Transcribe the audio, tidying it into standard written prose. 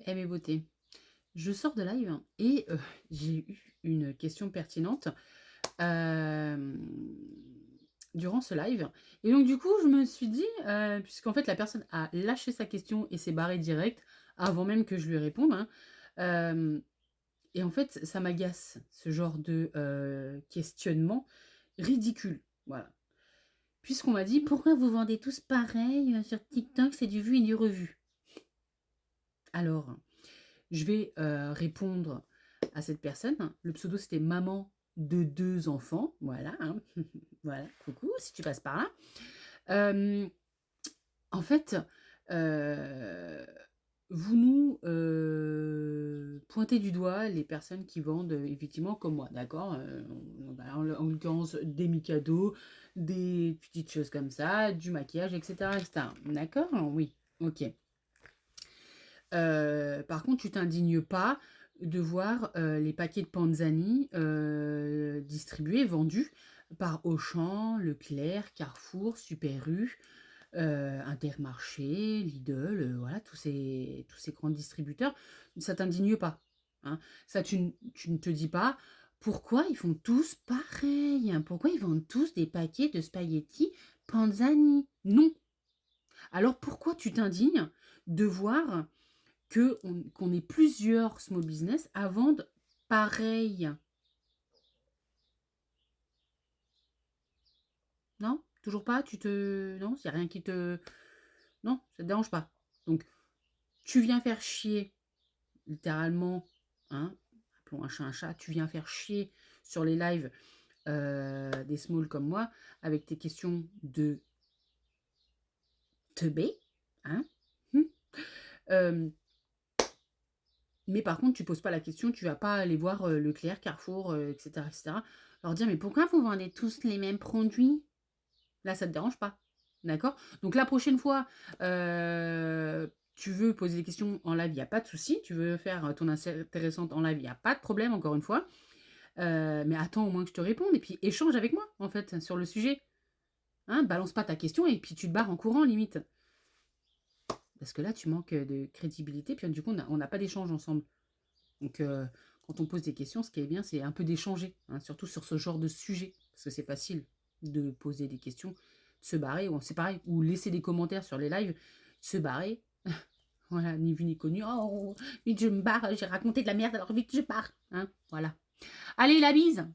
Eh mes beautés, je sors de live et j'ai eu une question pertinente hem, durant ce live et donc du coup, je me suis dit, puisqu'en fait la personne a lâché sa question et s'est barrée direct, avant même que je lui réponde, hein, hem et en fait, ça m'agace ce genre de, questionnement ridicule, voilà. Puisqu'on m'a dit: «Pourquoi vous vendez tous pareil, sur TikTok, c'est du vu et du revu?» Alors je vais, répondre à cette personne. Le pseudo, c'était maman de 2 enfants, voilà, hein. Voilà, coucou, si tu passes par là. Hem, en fait, heu, vous nous, pointez du doigt les personnes qui vendent, effectivement comme moi, d'accord? Bah, en l'occurrence des Mikado, des petites choses comme ça, du maquillage et cetera. D'accord? Oui, OK. Par contre, tu t'indignes pas de voir, les paquets de Panzani, distribués, vendus par Auchan, Leclerc, Carrefour, Super U, Intermarché, Lidl, voilà tous ces grands distributeurs. Ça t'indigne pas, hein. Ça tu ne te dis pas: «Pourquoi ils font tous pareil? Pourquoi ils vendent tous des paquets de spaghettis Panzani?» Non. Alors pourquoi tu t'indignes de voir qu'on ait plusieurs small business à vendre pareil. Non? Toujours pas? Non, c'est rien qui te non, ça te dérange pas? Donc tu viens faire chier littéralement, hein, appelons un chat, tu viens faire chier sur les lives, des smalls comme moi avec tes questions de teubé, hein? Mmh. Hem, mais par contre, tu poses pas la question, tu vas pas aller voir, Leclerc, Carrefour, et cetera, leur dire: «Mais pourquoi vous vendez tous les mêmes produits?» Là, ça te dérange pas, d'accord? Donc la prochaine fois, tu veux poser des questions en live, il y a pas de souci. Tu veux faire, ton intéressante en live, il y a pas de problème, encore une fois. Mais attends au moins que je te réponde et puis échange avec moi, en fait, sur le sujet. Hein, balance pas ta question et puis tu te barres en courant limite. Parce que là, tu manques, de crédibilité, puis du coup, on n'a pas d'échange ensemble. Donc quand on pose des questions, ce qui est bien, c'est un peu d'échanger, hein, surtout sur ce genre de sujet. Parce que c'est facile de poser des questions, de se barrer, ou c'est pareil, ou laisser des commentaires sur les lives, se barrer, voilà, ni vu ni connu. Oh, vite je me barre, j'ai raconté de la merde, alors vite je pars, hein, voilà. Allez, la bise!